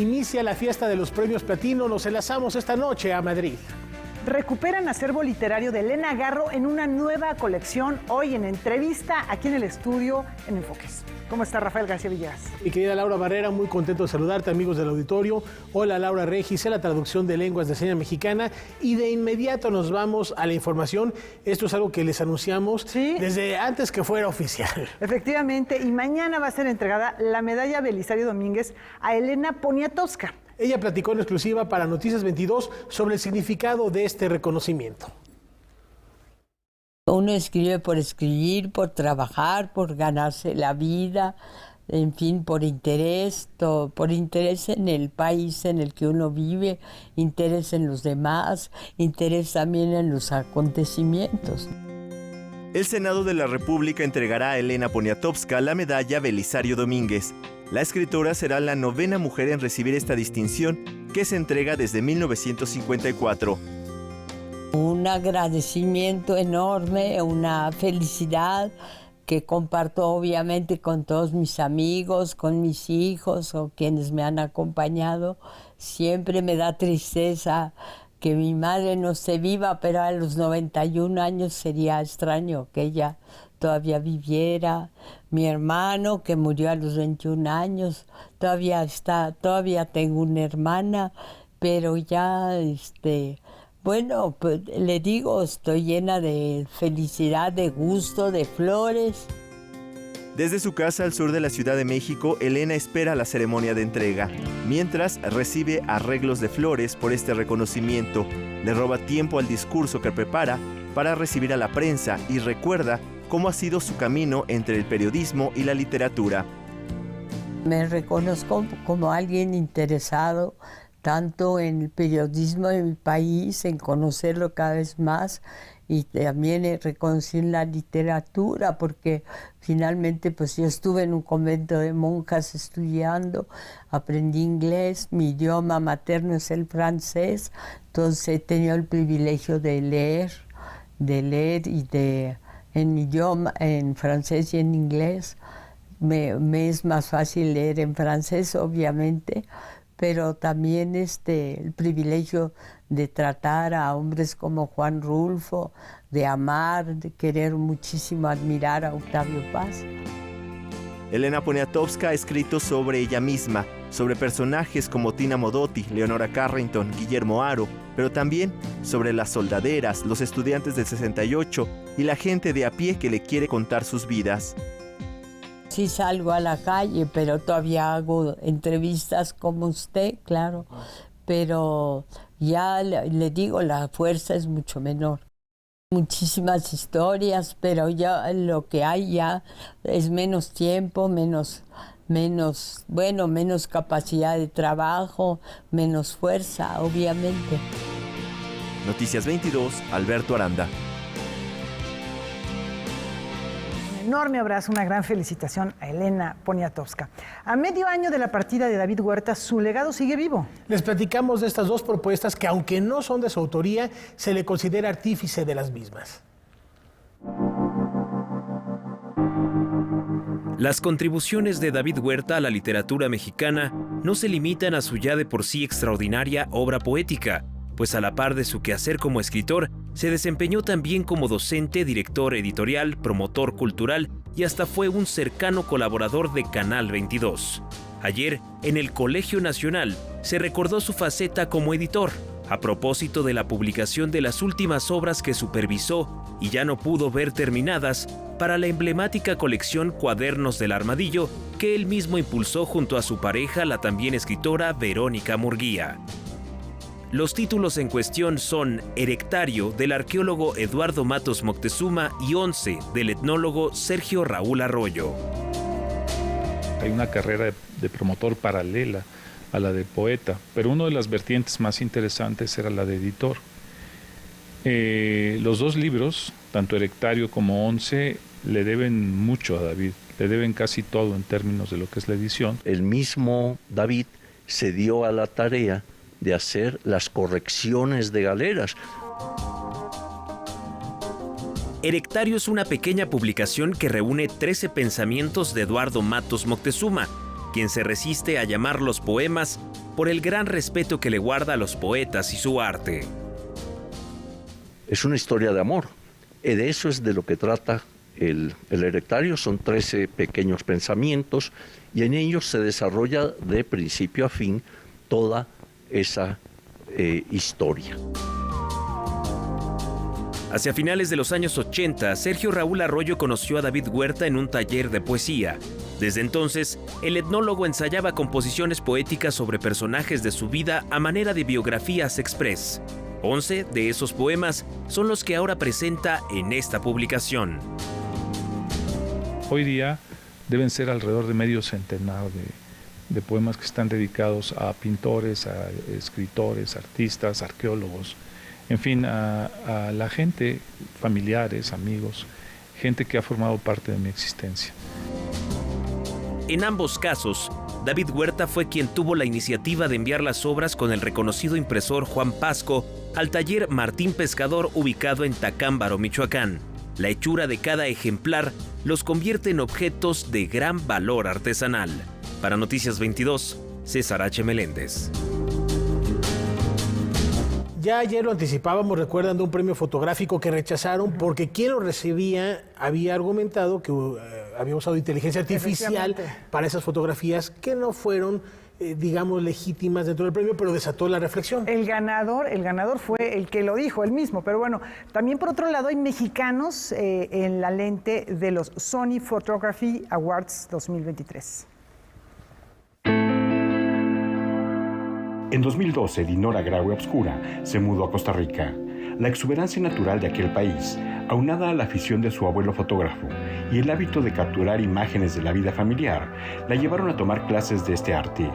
inicia la fiesta de los premios Platino. Nos enlazamos esta noche a Madrid. Recuperan acervo literario de Elena Garro en una nueva colección. Hoy en entrevista aquí en el estudio en Enfoques. ¿Cómo está Rafael García Villegas? Mi querida Laura Barrera, muy contento de saludarte, amigos del auditorio. Hola, Laura Regis, la traducción de lenguas de señas mexicana. Y de inmediato nos vamos a la información. Esto es algo que les anunciamos desde antes que fuera oficial. Efectivamente, y mañana va a ser entregada la medalla Belisario Domínguez a Elena Poniatowska. Ella platicó en exclusiva para Noticias 22 sobre el significado de este reconocimiento. Uno escribe por escribir, por trabajar, por ganarse la vida, en fin, por interés en el país en el que uno vive, interés en los demás, interés también en los acontecimientos. El Senado de la República entregará a Elena Poniatowska la medalla Belisario Domínguez. La escritora será la 9ª mujer en recibir esta distinción, que se entrega desde 1954. Un agradecimiento enorme, una felicidad que comparto obviamente con todos mis amigos, con mis hijos o quienes me han acompañado. Siempre me da tristeza que mi madre no esté viva, pero a los 91 años sería extraño que ella todavía viviera. Mi hermano, que murió a los 21 años, todavía tengo una hermana, pero ya, bueno, pues le digo, estoy llena de felicidad, de gusto, de flores. Desde su casa al sur de la Ciudad de México, Elena espera la ceremonia de entrega. Mientras, recibe arreglos de flores por este reconocimiento. Le roba tiempo al discurso que prepara para recibir a la prensa y recuerda cómo ha sido su camino entre el periodismo y la literatura. Me reconozco como alguien interesado tanto en el periodismo de mi país, en conocerlo cada vez más, y también reconocí en la literatura, porque finalmente pues yo estuve en un convento de monjas estudiando, aprendí inglés, mi idioma materno es el francés, entonces he tenido el privilegio de leer en idioma, en francés y en inglés. Me es más fácil leer en francés, obviamente, pero también el privilegio de tratar a hombres como Juan Rulfo, de amar, de querer muchísimo, admirar a Octavio Paz. Elena Poniatowska ha escrito sobre ella misma, sobre personajes como Tina Modotti, Leonora Carrington, Guillermo Haro, pero también sobre las soldaderas, los estudiantes del 68 y la gente de a pie que le quiere contar sus vidas. Sí salgo a la calle, pero todavía hago entrevistas como usted, claro, pero ya le digo, la fuerza es mucho menor. Muchísimas historias, pero ya lo que hay ya es menos tiempo, menos capacidad de trabajo, menos fuerza, obviamente. Noticias 22, Alberto Aranda. Enorme abrazo, una gran felicitación a Elena Poniatowska. A medio año de la partida de David Huerta, su legado sigue vivo. Les platicamos de estas dos propuestas que, aunque no son de su autoría, se le considera artífice de las mismas. Las contribuciones de David Huerta a la literatura mexicana no se limitan a su ya de por sí extraordinaria obra poética, pues a la par de su quehacer como escritor, se desempeñó también como docente, director editorial, promotor cultural y hasta fue un cercano colaborador de Canal 22. Ayer, en el Colegio Nacional, se recordó su faceta como editor, a propósito de la publicación de las últimas obras que supervisó y ya no pudo ver terminadas para la emblemática colección Cuadernos del Armadillo que él mismo impulsó junto a su pareja, la también escritora Verónica Murguía. Los títulos en cuestión son Erectario, del arqueólogo Eduardo Matos Moctezuma, y 11, del etnólogo Sergio Raúl Arroyo. Hay una carrera de promotor paralela a la de poeta, pero una de las vertientes más interesantes era la de editor. Los dos libros, tanto Erectario como 11, le deben mucho a David, le deben casi todo en términos de lo que es la edición. El mismo David se dio a la tarea de hacer las correcciones de Galeras. Erectario es una pequeña publicación que reúne 13 pensamientos de Eduardo Matos Moctezuma, quien se resiste a llamar los poemas por el gran respeto que le guarda a los poetas y su arte. Es una historia de amor. Y de eso es de lo que trata el Erectario. Son 13 pequeños pensamientos y en ellos se desarrolla de principio a fin toda esa historia. Hacia finales de los años 80, Sergio Raúl Arroyo conoció a David Huerta en un taller de poesía. Desde entonces, el etnólogo ensayaba composiciones poéticas sobre personajes de su vida a manera de biografías express. 11 de esos poemas son los que ahora presenta en esta publicación. Hoy día deben ser alrededor de medio centenar de poemas que están dedicados a pintores, a escritores, artistas, arqueólogos, en fin, a la gente, familiares, amigos, gente que ha formado parte de mi existencia. En ambos casos, David Huerta fue quien tuvo la iniciativa de enviar las obras con el reconocido impresor Juan Pasco al taller Martín Pescador ubicado en Tacámbaro, Michoacán. La hechura de cada ejemplar los convierte en objetos de gran valor artesanal. Para Noticias 22, César H. Meléndez. Ya ayer lo anticipábamos, recuerdan, de un premio fotográfico que rechazaron porque quien lo recibía había argumentado que había usado inteligencia artificial para esas fotografías que no fueron, digamos, legítimas dentro del premio, pero desató la reflexión. El ganador fue el que lo dijo, él mismo. Pero bueno, también por otro lado hay mexicanos en la lente de los Sony Photography Awards 2023. En 2012, Dinora Graue Obscura se mudó a Costa Rica. La exuberancia natural de aquel país, aunada a la afición de su abuelo fotógrafo y el hábito de capturar imágenes de la vida familiar, la llevaron a tomar clases de este arte.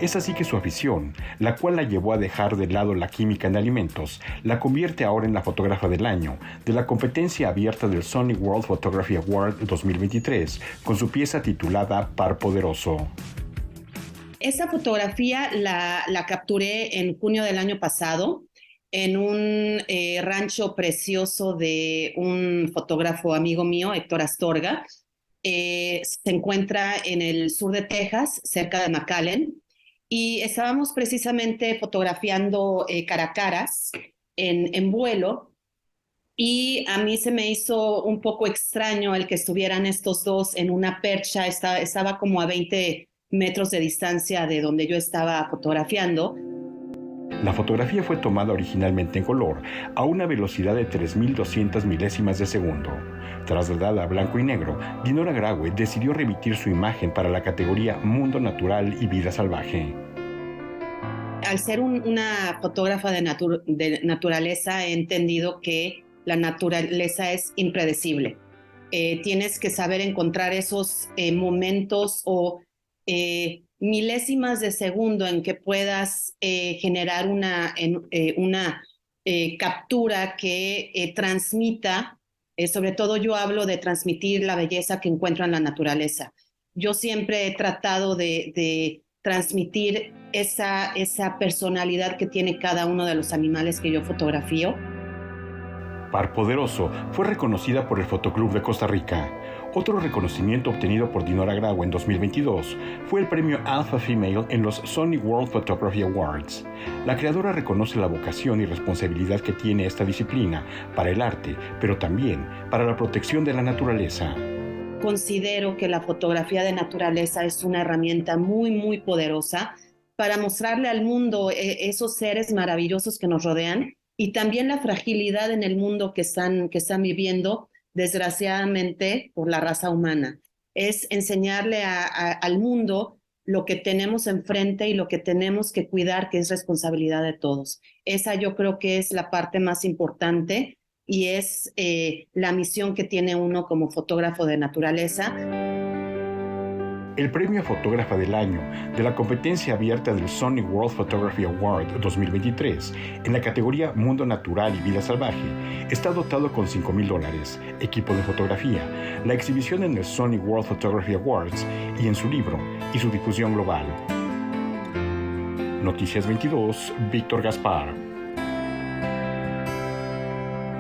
Es así que su afición, la cual la llevó a dejar de lado la química en alimentos, la convierte ahora en la fotógrafa del año de la competencia abierta del Sony World Photography Award 2023, con su pieza titulada Par Poderoso. Esa fotografía la capturé en junio del año pasado en un rancho precioso de un fotógrafo amigo mío, Héctor Astorga. Se encuentra en el sur de Texas, cerca de McAllen, y estábamos precisamente fotografiando caracaras en vuelo, y a mí se me hizo un poco extraño el que estuvieran estos dos en una percha. Estaba como a 20 metros de distancia de donde yo estaba fotografiando. La fotografía fue tomada originalmente en color, a una velocidad de 3.200 milésimas de segundo. Trasladada a blanco y negro, Dinora Graue decidió remitir su imagen para la categoría Mundo Natural y Vida Salvaje. Al ser una fotógrafa de naturaleza, he entendido que la naturaleza es impredecible. Tienes que saber encontrar esos momentos o milésimas de segundo en que puedas generar una captura que transmita, sobre todo yo hablo de transmitir la belleza que encuentro en la naturaleza. Yo siempre he tratado de transmitir esa personalidad que tiene cada uno de los animales que yo fotografío. Par Poderoso fue reconocida por el Fotoclub de Costa Rica. Otro reconocimiento obtenido por Dinora Graue en 2022 fue el premio Alpha Female en los Sony World Photography Awards. La creadora reconoce la vocación y responsabilidad que tiene esta disciplina para el arte, pero también para la protección de la naturaleza. Considero que la fotografía de naturaleza es una herramienta muy, muy poderosa para mostrarle al mundo esos seres maravillosos que nos rodean y también la fragilidad en el mundo que están viviendo, desgraciadamente, por la raza humana. Es enseñarle al mundo lo que tenemos enfrente y lo que tenemos que cuidar, que es responsabilidad de todos. Esa yo creo que es la parte más importante y es la misión que tiene uno como fotógrafo de naturaleza. El premio Fotógrafa del Año de la competencia abierta del Sony World Photography Award 2023 en la categoría Mundo Natural y Vida Salvaje está dotado con $5,000, equipo de fotografía, la exhibición en el Sony World Photography Awards y en su libro y su difusión global. Noticias 22, Víctor Gaspar.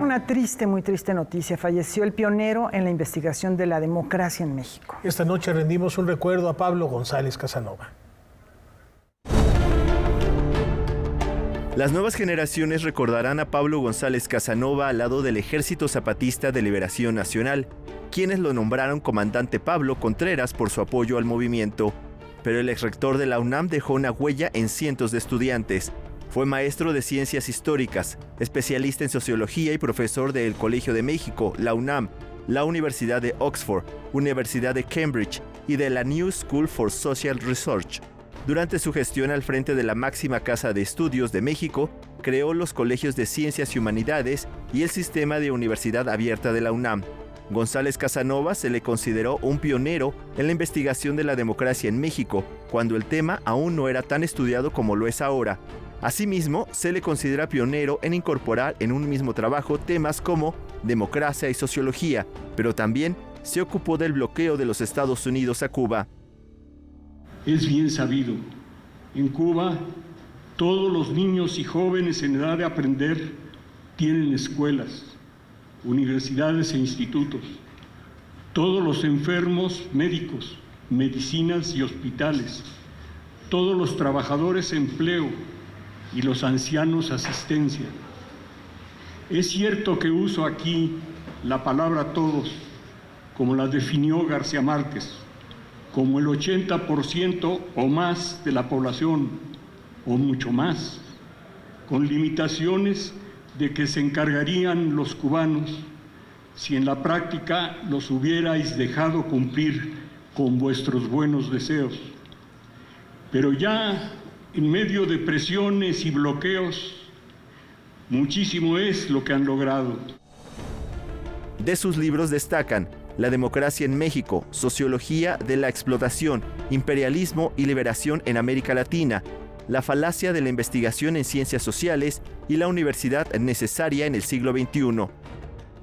Una triste, muy triste noticia. Falleció el pionero en la investigación de la democracia en México. Esta noche rendimos un recuerdo a Pablo González Casanova. Las nuevas generaciones recordarán a Pablo González Casanova al lado del Ejército Zapatista de Liberación Nacional, quienes lo nombraron comandante Pablo Contreras por su apoyo al movimiento. Pero el exrector de la UNAM dejó una huella en cientos de estudiantes. Fue maestro de Ciencias Históricas, especialista en Sociología y profesor del Colegio de México, la UNAM, la Universidad de Oxford, Universidad de Cambridge y de la New School for Social Research. Durante su gestión al frente de la máxima casa de estudios de México, creó los colegios de Ciencias y Humanidades y el sistema de Universidad Abierta de la UNAM. González Casanova se le consideró un pionero en la investigación de la democracia en México, cuando el tema aún no era tan estudiado como lo es ahora. Asimismo, se le considera pionero en incorporar en un mismo trabajo temas como democracia y sociología, pero también se ocupó del bloqueo de los Estados Unidos a Cuba. Es bien sabido, en Cuba todos los niños y jóvenes en edad de aprender tienen escuelas, universidades e institutos. Todos los enfermos, médicos, medicinas y hospitales. Todos los trabajadores, empleo, y los ancianos, asistencia. Es cierto que uso aquí la palabra todos, como la definió García Márquez, como el 80% o más de la población, o mucho más, con limitaciones de que se encargarían los cubanos si en la práctica los hubierais dejado cumplir con vuestros buenos deseos. Pero ya en medio de presiones y bloqueos, muchísimo es lo que han logrado. De sus libros destacan La democracia en México, Sociología de la explotación, Imperialismo y liberación en América Latina, La falacia de la investigación en ciencias sociales y La universidad necesaria en el siglo XXI.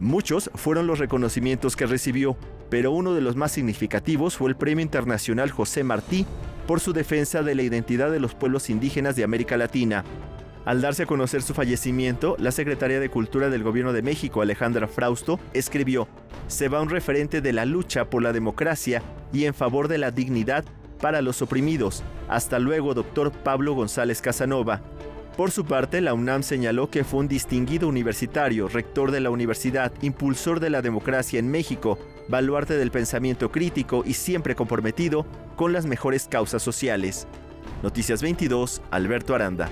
Muchos fueron los reconocimientos que recibió, pero uno de los más significativos fue el Premio Internacional José Martí por su defensa de la identidad de los pueblos indígenas de América Latina. Al darse a conocer su fallecimiento, la secretaria de Cultura del Gobierno de México, Alejandra Frausto, escribió: "Se va un referente de la lucha por la democracia y en favor de la dignidad para los oprimidos. Hasta luego, doctor Pablo González Casanova". Por su parte, la UNAM señaló que fue un distinguido universitario, rector de la universidad, impulsor de la democracia en México, baluarte del pensamiento crítico y siempre comprometido con las mejores causas sociales. Noticias 22, Alberto Aranda.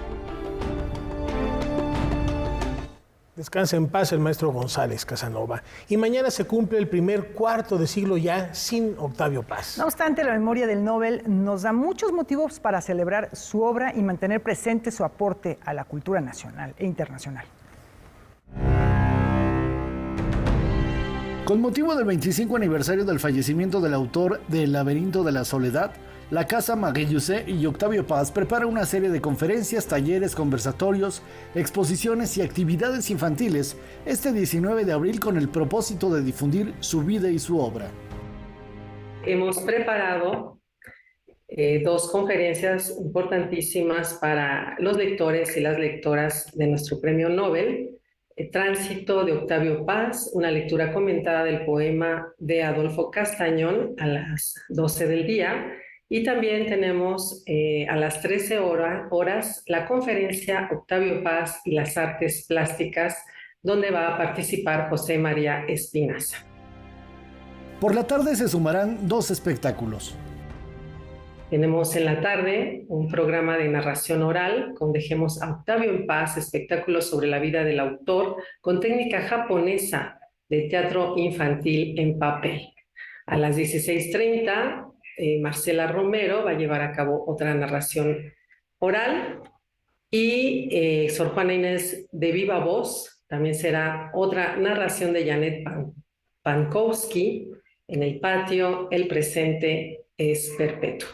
Descansa en paz el maestro González Casanova. Y mañana se cumple el primer cuarto de siglo ya sin Octavio Paz. No obstante, la memoria del Nobel nos da muchos motivos para celebrar su obra y mantener presente su aporte a la cultura nacional e internacional. Con motivo del 25 aniversario del fallecimiento del autor de El laberinto de la soledad, la Casa Marie-José y Octavio Paz prepara una serie de conferencias, talleres, conversatorios, exposiciones y actividades infantiles este 19 de abril con el propósito de difundir su vida y su obra. Hemos preparado dos conferencias importantísimas para los lectores y las lectoras de nuestro premio Nobel. Tránsito de Octavio Paz, una lectura comentada del poema de Adolfo Castañón a las 12 del día. Y también tenemos a las 13 horas la conferencia Octavio Paz y las artes plásticas, donde va a participar José María Espinaza. Por la tarde se sumarán dos espectáculos. Tenemos en la tarde un programa de narración oral con Dejemos a Octavio en Paz, espectáculo sobre la vida del autor con técnica japonesa de teatro infantil en papel. A las 16:30, Marcela Romero va a llevar a cabo otra narración oral y Sor Juana Inés de viva voz, también será otra narración de Janet Pankowski en el patio El presente es perpetuo.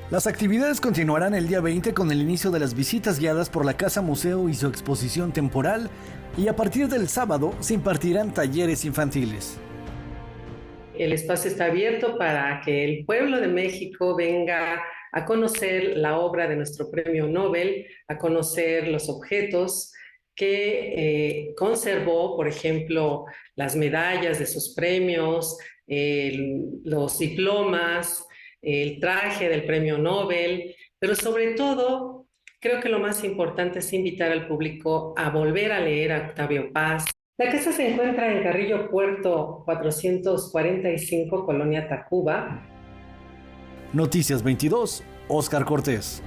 Las actividades continuarán el día 20 con el inicio de las visitas guiadas por la Casa Museo y su exposición temporal, y a partir del sábado se impartirán talleres infantiles. El espacio está abierto para que el pueblo de México venga a conocer la obra de nuestro premio Nobel, a conocer los objetos que conservó, por ejemplo, las medallas de sus premios, los diplomas, el traje del premio Nobel, pero sobre todo Creo que lo más importante es invitar al público a volver a leer a Octavio Paz. La casa se encuentra en Carrillo Puerto 445, Colonia Tacuba. Noticias 22, Óscar Cortés.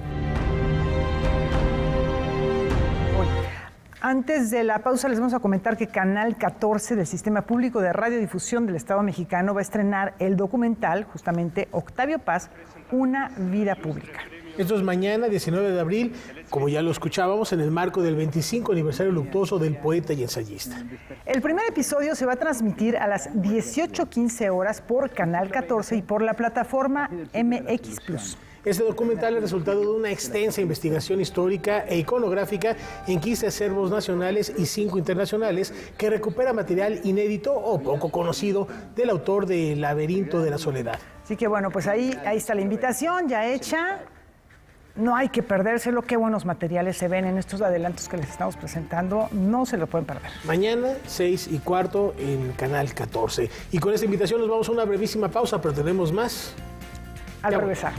Antes de la pausa les vamos a comentar que Canal 14 del Sistema Público de Radiodifusión del Estado Mexicano va a estrenar el documental, justamente Octavio Paz, Una vida pública. Esto es mañana, 19 de abril, como ya lo escuchábamos, en el marco del 25 aniversario luctuoso del poeta y ensayista. El primer episodio se va a transmitir a las 18:15 horas por Canal 14 y por la plataforma MX+. Este documental es el resultado de una extensa investigación histórica e iconográfica en 15 acervos nacionales y 5 internacionales que recupera material inédito o poco conocido del autor de El laberinto de la soledad. Así que bueno, pues ahí está la invitación ya hecha. No hay que perdérselo, qué buenos materiales se ven en estos adelantos que les estamos presentando, no se lo pueden perder. Mañana, 6:15 en Canal 14. Y con esta invitación nos vamos a una brevísima pausa, pero tenemos más al regresar.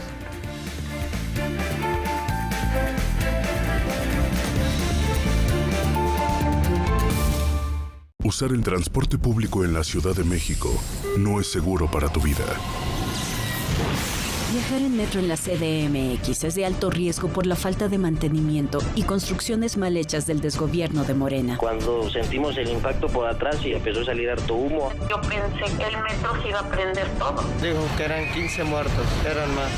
Usar el transporte público en la Ciudad de México no es seguro para tu vida. Viajar en metro en la CDMX es de alto riesgo por la falta de mantenimiento y construcciones mal hechas del desgobierno de Morena. Cuando sentimos el impacto por atrás y empezó a salir harto humo. Yo pensé que el metro se iba a prender todo. Dijo que eran 15 muertos, eran más.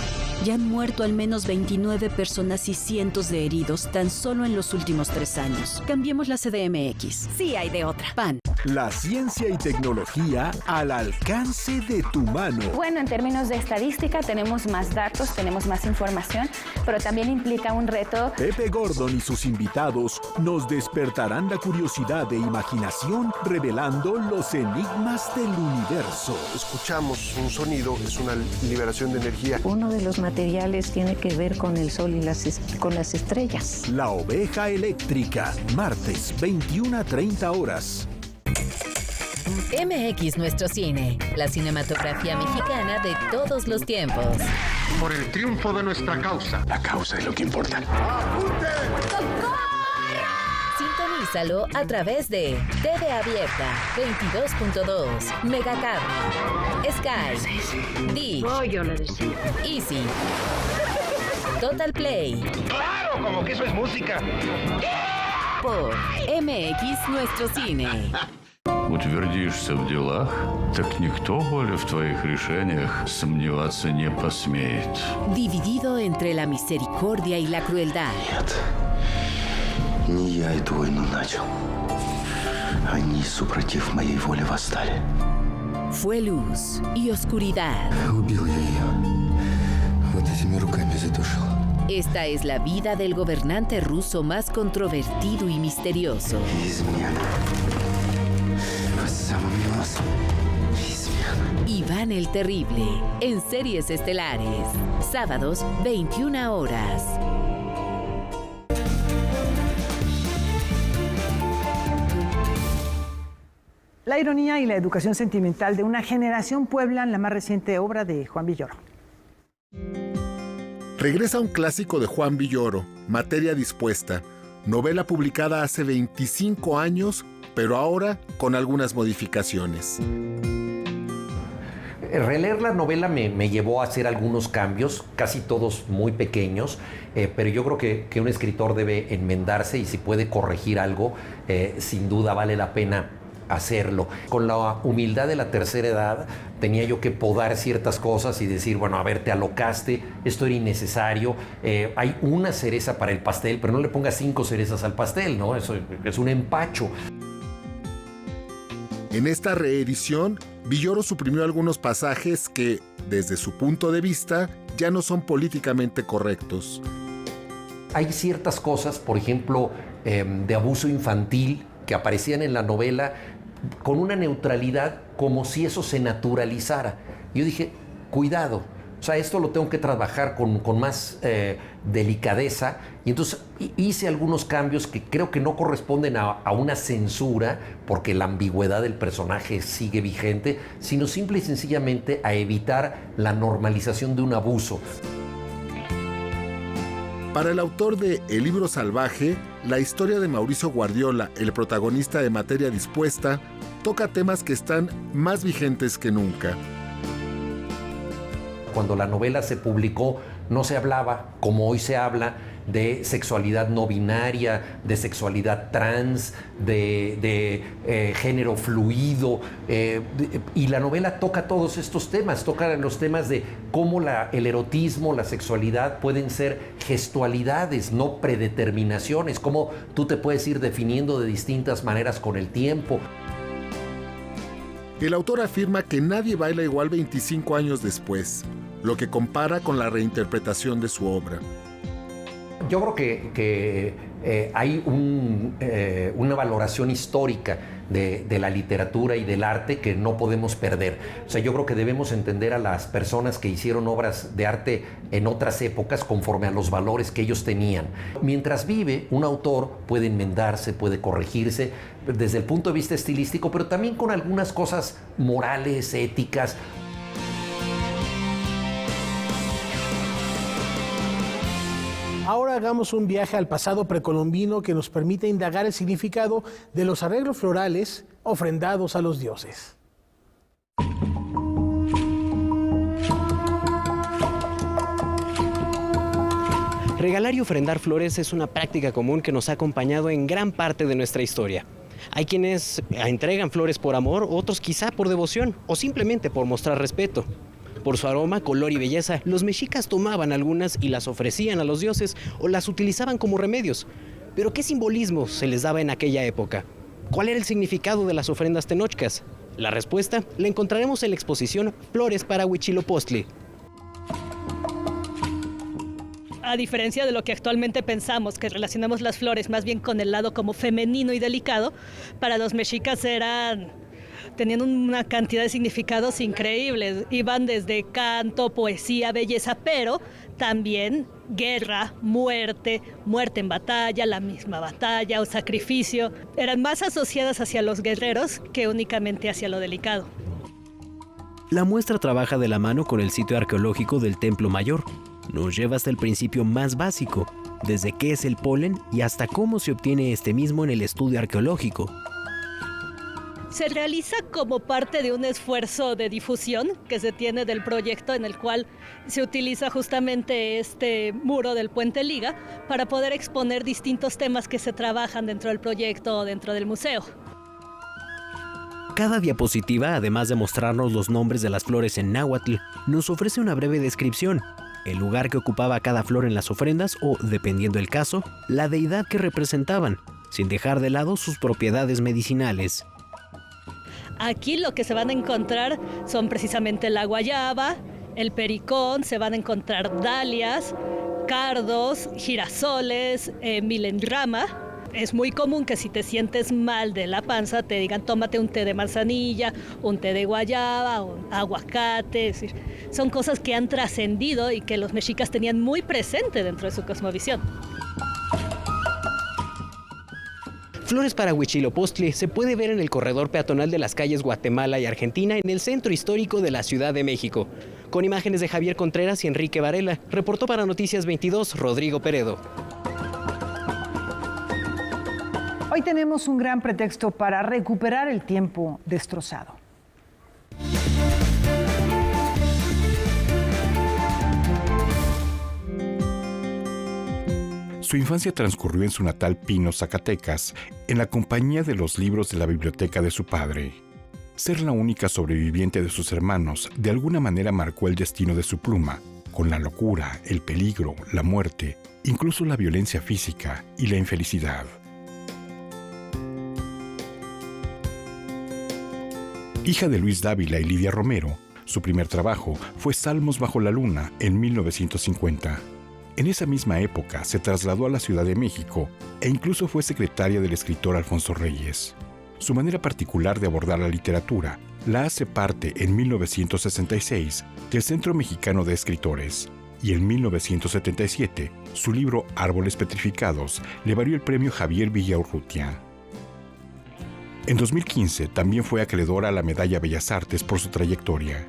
Ya han muerto al menos 29 personas y cientos de heridos tan solo en los últimos 3 años. Cambiemos la CDMX. Sí hay de otra. PAN. La ciencia y tecnología al alcance de tu mano. Bueno, en términos de estadística tenemos más datos, tenemos más información, pero también implica un reto. Pepe Gordon y sus invitados nos despertarán la curiosidad e imaginación revelando los enigmas del universo. Escuchamos un sonido, es una liberación de energía. Uno de los materiales tiene que ver con el sol y con las estrellas. La oveja eléctrica, martes, 21:30 horas. MX Nuestro Cine, la cinematografía mexicana de todos los tiempos. Por el triunfo de nuestra causa. La causa es lo que importa. Sintonízalo a través de TV Abierta, 22.2, Megacable, Sky, Dish, Easy, Total Play. ¡Claro! Como que eso es música. Por MX Nuestro Cine. Утвердишься в делах, так никто более в твоих решениях сомневаться не посмеет. Dividido entre la misericordia y la crueldad. Нет, не я эту войну начал. Они, супротив моей воли, восстали. Fue luz y oscuridad. Убил я ее. Вот этими руками задушил. Esta es la vida del gobernante ruso más controvertido y misterioso. Измена. Iván el Terrible, en Series Estelares, sábados 21 horas. La ironía y la educación sentimental de una generación pueblan la más reciente obra de Juan Villoro. Regresa un clásico de Juan Villoro, Materia Dispuesta, novela publicada hace 25 años, pero ahora con algunas modificaciones. Releer la novela me llevó a hacer algunos cambios, casi todos muy pequeños, pero yo creo que un escritor debe enmendarse y si puede corregir algo, sin duda vale la pena hacerlo. Con la humildad de la tercera edad tenía yo que podar ciertas cosas y decir, bueno, a ver, te alocaste, esto era innecesario, hay una cereza para el pastel, pero no le pongas 5 cerezas al pastel, ¿no? Eso es un empacho. En esta reedición, Villoro suprimió algunos pasajes que, desde su punto de vista, ya no son políticamente correctos. Hay ciertas cosas, por ejemplo, de abuso infantil, que aparecían en la novela con una neutralidad como si eso se naturalizara. Yo dije, cuidado, o sea, esto lo tengo que trabajar con más delicadeza. Y entonces hice algunos cambios que creo que no corresponden a una censura, porque la ambigüedad del personaje sigue vigente, sino simple y sencillamente a evitar la normalización de un abuso. Para el autor de El libro salvaje, la historia de Mauricio Guardiola, el protagonista de Materia dispuesta, toca temas que están más vigentes que nunca. Cuando la novela se publicó, no se hablaba, como hoy se habla, de sexualidad no binaria, de sexualidad trans, de género fluido. Y la novela toca todos estos temas, toca los temas de cómo el erotismo, la sexualidad pueden ser gestualidades, no predeterminaciones, cómo tú te puedes ir definiendo de distintas maneras con el tiempo. El autor afirma que nadie baila igual 25 años después, lo que compara con la reinterpretación de su obra. Yo creo que hay una valoración histórica de la literatura y del arte que no podemos perder. O sea, yo creo que debemos entender a las personas que hicieron obras de arte en otras épocas conforme a los valores que ellos tenían. Mientras vive, un autor puede enmendarse, puede corregirse desde el punto de vista estilístico, pero también con algunas cosas morales, éticas. Ahora hagamos un viaje al pasado precolombino que nos permite indagar el significado de los arreglos florales ofrendados a los dioses. Regalar y ofrendar flores es una práctica común que nos ha acompañado en gran parte de nuestra historia. Hay quienes entregan flores por amor, otros quizá por devoción o simplemente por mostrar respeto. Por su aroma, color y belleza, los mexicas tomaban algunas y las ofrecían a los dioses o las utilizaban como remedios. Pero ¿qué simbolismo se les daba en aquella época? ¿Cuál era el significado de las ofrendas tenochcas? La respuesta la encontraremos en la exposición Flores para Huitzilopochtli. A diferencia de lo que actualmente pensamos, que relacionamos las flores más bien con el lado como femenino y delicado, para los mexicas tenían una cantidad de significados increíbles. Iban desde canto, poesía, belleza, pero también guerra, muerte en batalla, la misma batalla o sacrificio. Eran más asociadas hacia los guerreros que únicamente hacia lo delicado. La muestra trabaja de la mano con el sitio arqueológico del Templo Mayor. Nos lleva hasta el principio más básico, desde qué es el polen y hasta cómo se obtiene este mismo en el estudio arqueológico. Se realiza como parte de un esfuerzo de difusión que se tiene del proyecto, en el cual se utiliza justamente este muro del Puente Liga para poder exponer distintos temas que se trabajan dentro del proyecto o dentro del museo. Cada diapositiva, además de mostrarnos los nombres de las flores en náhuatl, nos ofrece una breve descripción, el lugar que ocupaba cada flor en las ofrendas o, dependiendo del caso, la deidad que representaban, sin dejar de lado sus propiedades medicinales. Aquí lo que se van a encontrar son precisamente la guayaba, el pericón, se van a encontrar dalias, cardos, girasoles, milenrama. Es muy común que si te sientes mal de la panza te digan tómate un té de manzanilla, un té de guayaba, un aguacate. Es decir, son cosas que han trascendido y que los mexicas tenían muy presente dentro de su cosmovisión. Flores para Huitzilopochtli se puede ver en el corredor peatonal de las calles Guatemala y Argentina en el centro histórico de la Ciudad de México. Con imágenes de Javier Contreras y Enrique Varela, reportó para Noticias 22 Rodrigo Peredo. Hoy tenemos un gran pretexto para recuperar el tiempo destrozado. Su infancia transcurrió en su natal Pino, Zacatecas, en la compañía de los libros de la biblioteca de su padre. Ser la única sobreviviente de sus hermanos de alguna manera marcó el destino de su pluma, con la locura, el peligro, la muerte, incluso la violencia física y la infelicidad. Hija de Luis Dávila y Lidia Romero, su primer trabajo fue Salmos bajo la luna en 1950. En esa misma época se trasladó a la Ciudad de México e incluso fue secretaria del escritor Alfonso Reyes. Su manera particular de abordar la literatura la hace parte en 1966 del Centro Mexicano de Escritores y en 1977 su libro Árboles Petrificados le valió el premio Javier Villaurrutia. En 2015 también fue acreedora a la Medalla Bellas Artes por su trayectoria.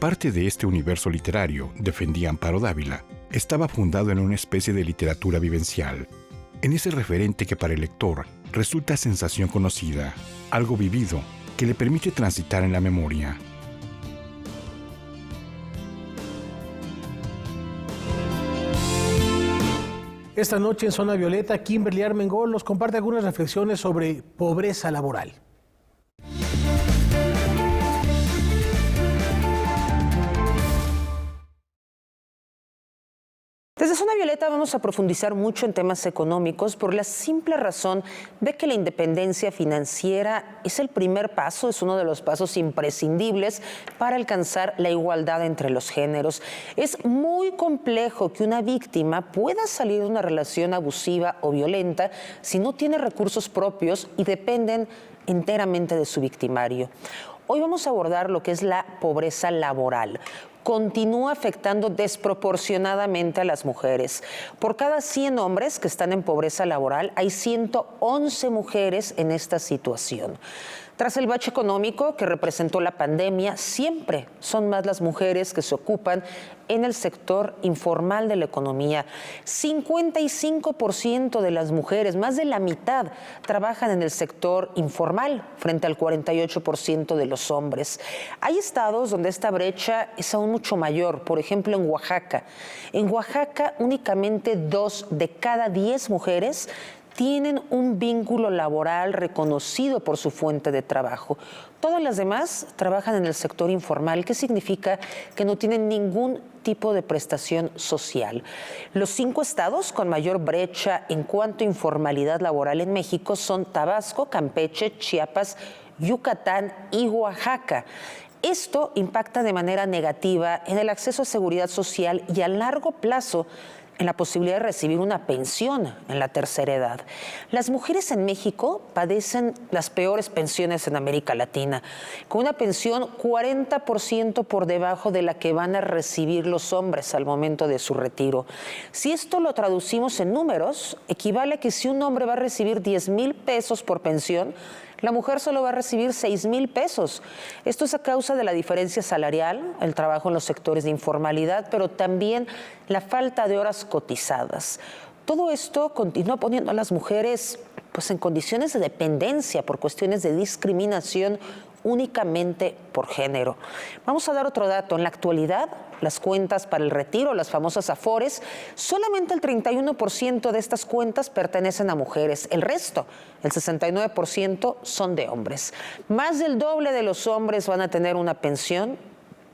parte de este universo literario, defendía Amparo Dávila, estaba fundado en una especie de literatura vivencial, en ese referente que para el lector resulta sensación conocida, algo vivido, que le permite transitar en la memoria. Esta noche en Zona Violeta, Kimberly Armengol nos comparte algunas reflexiones sobre pobreza laboral. Desde Zona Violeta vamos a profundizar mucho en temas económicos por la simple razón de que la independencia financiera es el primer paso, es uno de los pasos imprescindibles para alcanzar la igualdad entre los géneros. Es muy complejo que una víctima pueda salir de una relación abusiva o violenta si no tiene recursos propios y dependen enteramente de su victimario. Hoy vamos a abordar lo que es la pobreza laboral. Continúa afectando desproporcionadamente a las mujeres. Por cada 100 hombres que están en pobreza laboral, hay 111 mujeres en esta situación. Tras el bache económico que representó la pandemia, siempre son más las mujeres que se ocupan en el sector informal de la economía. 55% de las mujeres, más de la mitad, trabajan en el sector informal frente al 48% de los hombres. Hay estados donde esta brecha es aún mucho mayor, por ejemplo en Oaxaca. En Oaxaca, únicamente 2 de cada 10 mujeres tienen un vínculo laboral reconocido por su fuente de trabajo. Todas las demás trabajan en el sector informal, que significa que no tienen ningún tipo de prestación social. Los 5 estados con mayor brecha en cuanto a informalidad laboral en México son Tabasco, Campeche, Chiapas, Yucatán y Oaxaca. Esto impacta de manera negativa en el acceso a seguridad social y a largo plazo en la posibilidad de recibir una pensión en la tercera edad. Las mujeres en México padecen las peores pensiones en América Latina, con una pensión 40% por debajo de la que van a recibir los hombres al momento de su retiro. Si esto lo traducimos en números, equivale a que si un hombre va a recibir 10,000 pesos por pensión, la mujer solo va a recibir 6,000 pesos. Esto es a causa de la diferencia salarial, el trabajo en los sectores de informalidad, pero también la falta de horas cotizadas. Todo esto continúa poniendo a las mujeres en condiciones de dependencia por cuestiones de discriminación únicamente por género. Vamos a dar otro dato. En la actualidad, las cuentas para el retiro, las famosas Afores, solamente el 31% de estas cuentas pertenecen a mujeres. El resto, el 69%, son de hombres. Más del doble de los hombres van a tener una pensión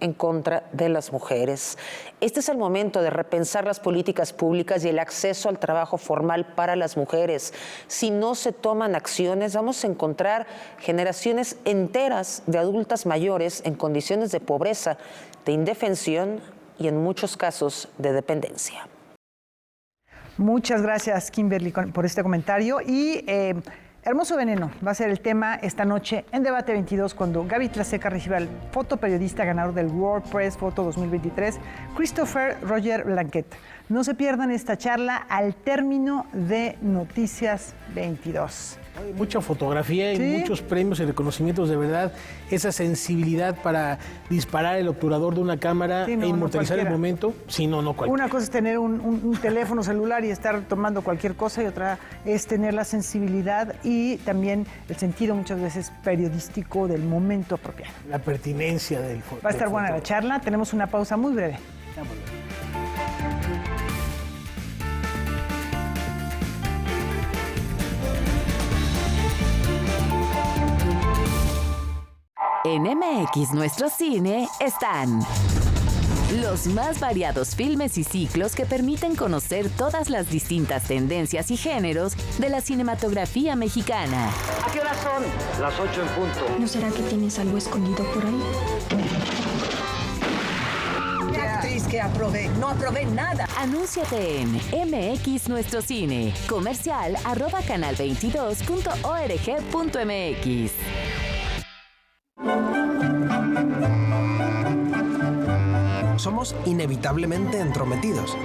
en contra de las mujeres. Este es el momento de repensar las políticas públicas y el acceso al trabajo formal para las mujeres. Si no se toman acciones, vamos a encontrar generaciones enteras de adultas mayores en condiciones de pobreza, de indefensión y en muchos casos de dependencia. Muchas gracias, Kimberly, por este comentario. Y Hermoso Veneno va a ser el tema esta noche en Debate 22 cuando Gaby Tlaseca reciba al fotoperiodista ganador del World Press Photo 2023, Christopher Roger Blanquet. No se pierdan esta charla al término de Noticias 22. Hay mucha fotografía y muchos premios y reconocimientos, de verdad, esa sensibilidad para disparar el obturador de una cámara e inmortalizar el momento. Sí, no cualquiera. Una cosa es tener un teléfono celular y estar tomando cualquier cosa y otra es tener la sensibilidad y también el sentido muchas veces periodístico del momento apropiado. La pertinencia del foto. Va a estar buena la charla, tenemos una pausa muy breve. En MX Nuestro Cine están los más variados filmes y ciclos que permiten conocer todas las distintas tendencias y géneros de la cinematografía mexicana. ¿A qué horas son? Las 8 en punto. ¿No será que tienes algo escondido por ahí? Actriz que aprobé. No aprobé nada. Anúnciate en MX Nuestro Cine. Comercial @canal22.org.mx. somos inevitablemente entrometidos.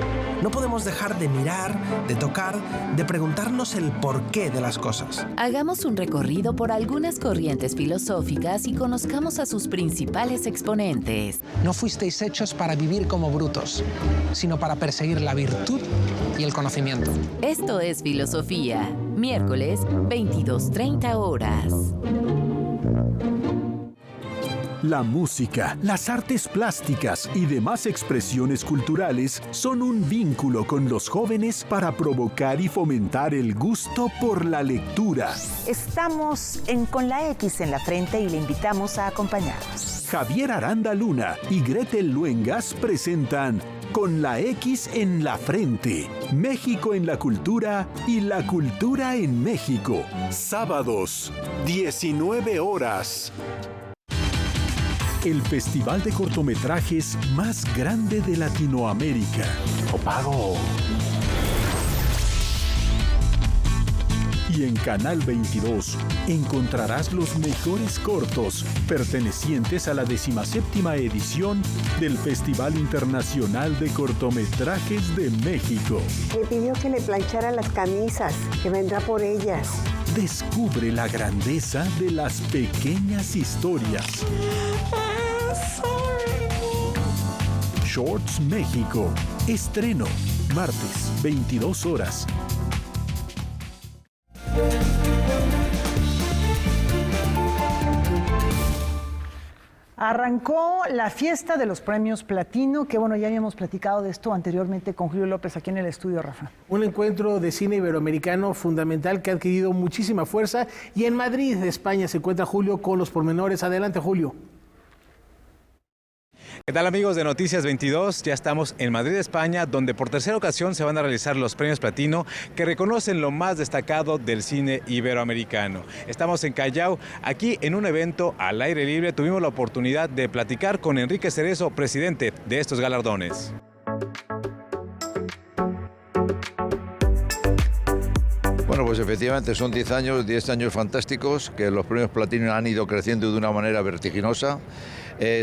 No podemos dejar de mirar, de tocar, de preguntarnos el porqué de las cosas. Hagamos un recorrido por algunas corrientes filosóficas y conozcamos a sus principales exponentes. No fuisteis hechos para vivir como brutos, sino para perseguir la virtud y el conocimiento. Esto es Filosofía, miércoles, 22:30 horas. La música, las artes plásticas y demás expresiones culturales son un vínculo con los jóvenes para provocar y fomentar el gusto por la lectura. Estamos con la X en la frente y le invitamos a acompañarnos. Javier Aranda Luna y Gretel Luengas presentan Con la X en la frente, México en la cultura y la cultura en México. Sábados, 19 horas. El festival de cortometrajes más grande de Latinoamérica. ¡Opago! Y en Canal 22 encontrarás los mejores cortos pertenecientes a la 17ª edición del Festival Internacional de Cortometrajes de México. Me pidió que le planchara las camisas, que vendrá por ellas. Descubre la grandeza de las pequeñas historias. Shorts México. Estreno, martes, 22 horas. Arrancó la fiesta de los premios Platino, que bueno, ya habíamos platicado de esto anteriormente con Julio López aquí en el estudio, Rafa. Un encuentro de cine iberoamericano fundamental que ha adquirido muchísima fuerza y en Madrid, España, se encuentra Julio con los pormenores. Adelante, Julio. ¿Qué tal, amigos de Noticias 22? Ya estamos en Madrid, España, donde por tercera ocasión se van a realizar los premios Platino que reconocen lo más destacado del cine iberoamericano. Estamos en Callao, aquí en un evento al aire libre. Tuvimos la oportunidad de platicar con Enrique Cerezo, presidente de estos galardones. Bueno, pues efectivamente son 10 años fantásticos, que los premios Platino han ido creciendo de una manera vertiginosa.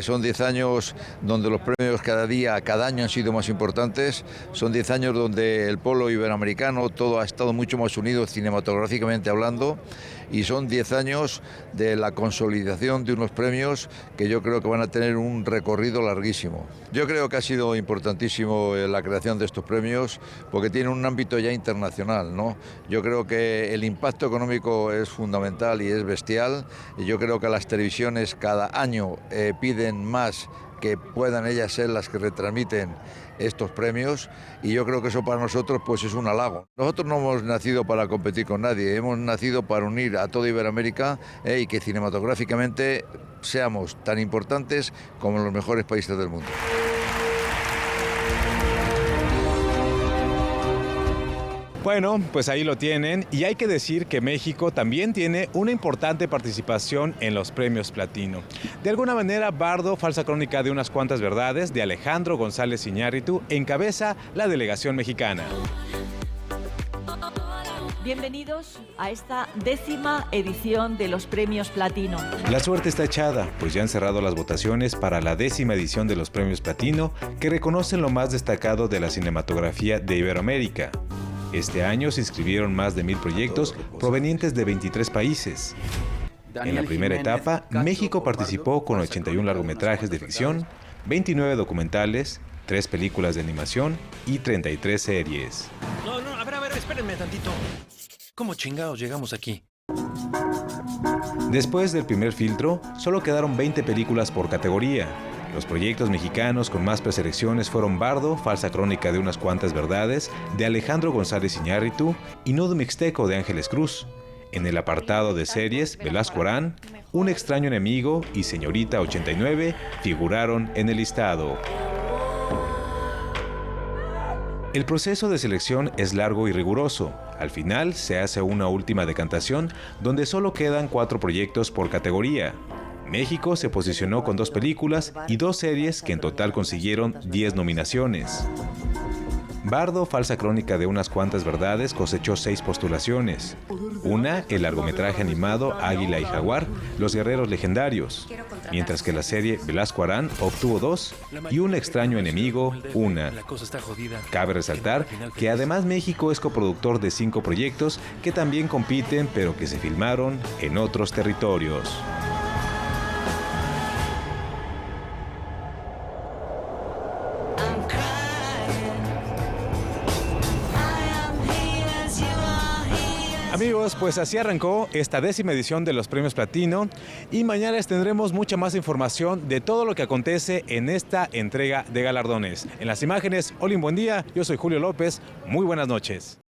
Son 10 años donde los premios cada año han sido más importantes. Son 10 años donde el polo iberoamericano todo ha estado mucho más unido cinematográficamente hablando. Y son 10 años de la consolidación de unos premios que yo creo que van a tener un recorrido larguísimo. Yo creo que ha sido importantísimo la creación de estos premios porque tienen un ámbito ya internacional, ¿no? Yo creo que el impacto económico es fundamental y es bestial. Y yo creo que las televisiones cada año piden más que puedan ellas ser las que retransmiten estos premios, y yo creo que eso para nosotros pues es un halago. Nosotros no hemos nacido para competir con nadie, hemos nacido para unir a toda Iberoamérica y que cinematográficamente seamos tan importantes como los mejores países del mundo. Bueno, pues ahí lo tienen, y hay que decir que México también tiene una importante participación en los premios Platino. De alguna manera, Bardo, falsa crónica de unas cuantas verdades, de Alejandro González Iñárritu, encabeza la delegación mexicana. Bienvenidos a esta 10ª edición de los premios Platino. La suerte está echada, pues ya han cerrado las votaciones para la 10ª edición de los premios Platino, que reconocen lo más destacado de la cinematografía de Iberoamérica. Este año se inscribieron más de 1000 proyectos provenientes de 23 países. En la primera etapa, México participó con 81 largometrajes de ficción, 29 documentales, 3 películas de animación y 33 series. No, a ver, espérenme tantito. ¿Cómo chingados llegamos aquí? Después del primer filtro, solo quedaron 20 películas por categoría. Los proyectos mexicanos con más preselecciones fueron Bardo, falsa crónica de unas cuantas verdades, de Alejandro González Iñárritu, y Nudo Mixteco de Ángeles Cruz. En el apartado de series, Velasco Arán, Un extraño enemigo y Señorita 89 figuraron en el listado. El proceso de selección es largo y riguroso. Al final se hace una última decantación donde solo quedan 4 proyectos por categoría. México se posicionó con 2 películas y 2 series que en total consiguieron 10 nominaciones. Bardo, falsa crónica de unas cuantas verdades, cosechó 6 postulaciones. Una, el largometraje animado Águila y Jaguar, Los Guerreros Legendarios, mientras que la serie Velasco Arán obtuvo 2 y Un extraño enemigo, 1. Cabe resaltar que además México es coproductor de 5 proyectos que también compiten pero que se filmaron en otros territorios. Amigos, pues así arrancó esta 10ª edición de los Premios Platino y mañana les tendremos mucha más información de todo lo que acontece en esta entrega de galardones. En las imágenes, Olin, buen día, yo soy Julio López, muy buenas noches.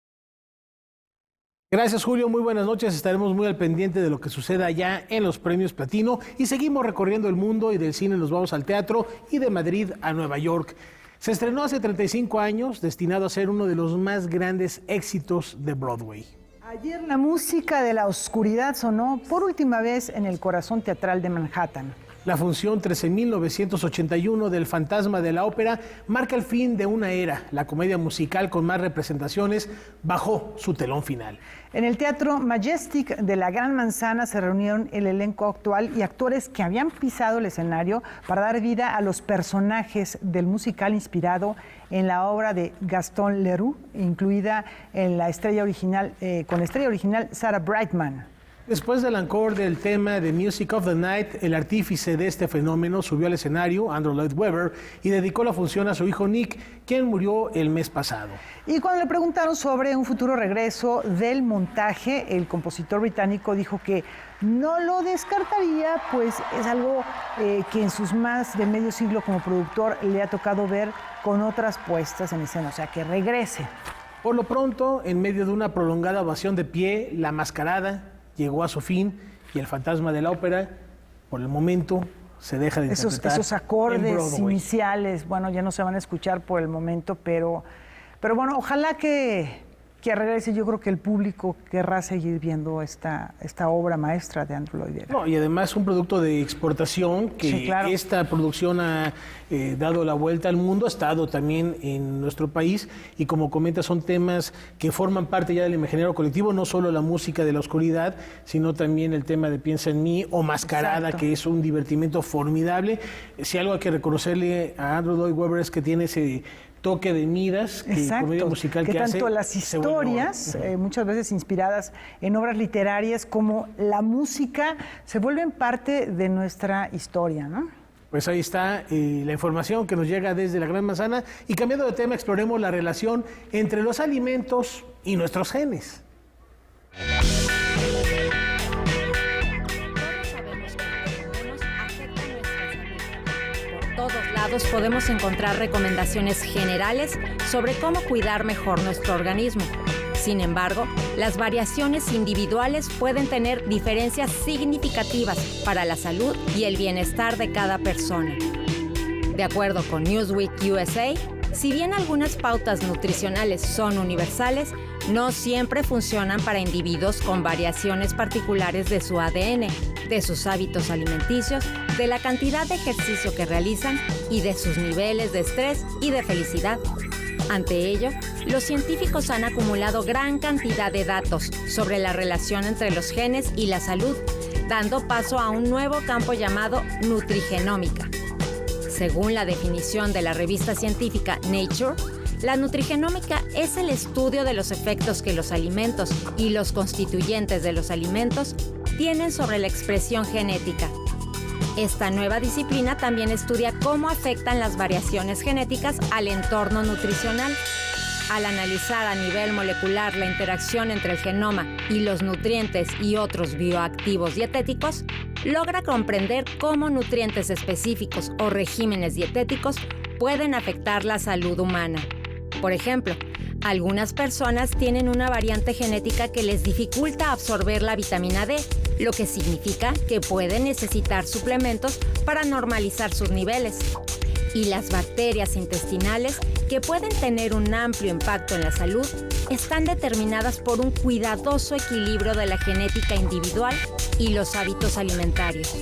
Gracias, Julio, muy buenas noches, estaremos muy al pendiente de lo que suceda allá en los Premios Platino y seguimos recorriendo el mundo y del cine nos vamos al teatro y de Madrid a Nueva York. Se estrenó hace 35 años, destinado a ser uno de los más grandes éxitos de Broadway. Ayer la música de la oscuridad sonó por última vez en el corazón teatral de Manhattan. La función 13.981 del Fantasma de la Ópera marca el fin de una era. La comedia musical con más representaciones bajó su telón final. En el Teatro Majestic de la Gran Manzana se reunieron el elenco actual y actores que habían pisado el escenario para dar vida a los personajes del musical inspirado en la obra de Gaston Leroux, incluida en la estrella original, con la estrella original Sarah Brightman. Después del encore del tema de Music of the Night, el artífice de este fenómeno subió al escenario, Andrew Lloyd Webber, y dedicó la función a su hijo Nick, quien murió el mes pasado. Y cuando le preguntaron sobre un futuro regreso del montaje, el compositor británico dijo que no lo descartaría, pues es algo que en sus más de medio siglo como productor le ha tocado ver con otras puestas en escena, o sea, que regrese. Por lo pronto, en medio de una prolongada ovación de pie, La Mascarada llegó a su fin y el Fantasma de la Ópera, por el momento, se deja de interpretar. Esos acordes iniciales, bueno, ya no se van a escuchar por el momento, pero bueno, ojalá que regrese. Yo creo que el público querrá seguir viendo esta obra maestra de Andrew Lloyd Webber. No, y además un producto de exportación que sí, claro. Esta producción ha dado la vuelta al mundo, ha estado también en nuestro país y como comenta son temas que forman parte ya del imaginario colectivo, no solo la música de la oscuridad, sino también el tema de Piensa en mí o Mascarada, exacto, que es un divertimento formidable. Si algo hay que reconocerle a Andrew Lloyd Webber es que tiene ese toque de Midas, comedia musical que hace. Tanto las historias, muchas veces inspiradas en obras literarias, como la música, se vuelven parte de nuestra historia, ¿no? Pues ahí está la información que nos llega desde la Gran Manzana. Y cambiando de tema, exploremos la relación entre los alimentos y nuestros genes. Podemos encontrar recomendaciones generales sobre cómo cuidar mejor nuestro organismo. Sin embargo, las variaciones individuales pueden tener diferencias significativas para la salud y el bienestar de cada persona. De acuerdo con Newsweek USA, si bien algunas pautas nutricionales son universales, no siempre funcionan para individuos con variaciones particulares de su ADN, de sus hábitos alimenticios, de la cantidad de ejercicio que realizan y de sus niveles de estrés y de felicidad. Ante ello, los científicos han acumulado gran cantidad de datos sobre la relación entre los genes y la salud, dando paso a un nuevo campo llamado nutrigenómica. Según la definición de la revista científica Nature, la nutrigenómica es el estudio de los efectos que los alimentos y los constituyentes de los alimentos tienen sobre la expresión genética. Esta nueva disciplina también estudia cómo afectan las variaciones genéticas al entorno nutricional. Al analizar a nivel molecular la interacción entre el genoma y los nutrientes y otros bioactivos dietéticos, logra comprender cómo nutrientes específicos o regímenes dietéticos pueden afectar la salud humana. Por ejemplo, algunas personas tienen una variante genética que les dificulta absorber la vitamina D, lo que significa que pueden necesitar suplementos para normalizar sus niveles. Y las bacterias intestinales, que pueden tener un amplio impacto en la salud, están determinadas por un cuidadoso equilibrio de la genética individual y los hábitos alimentarios.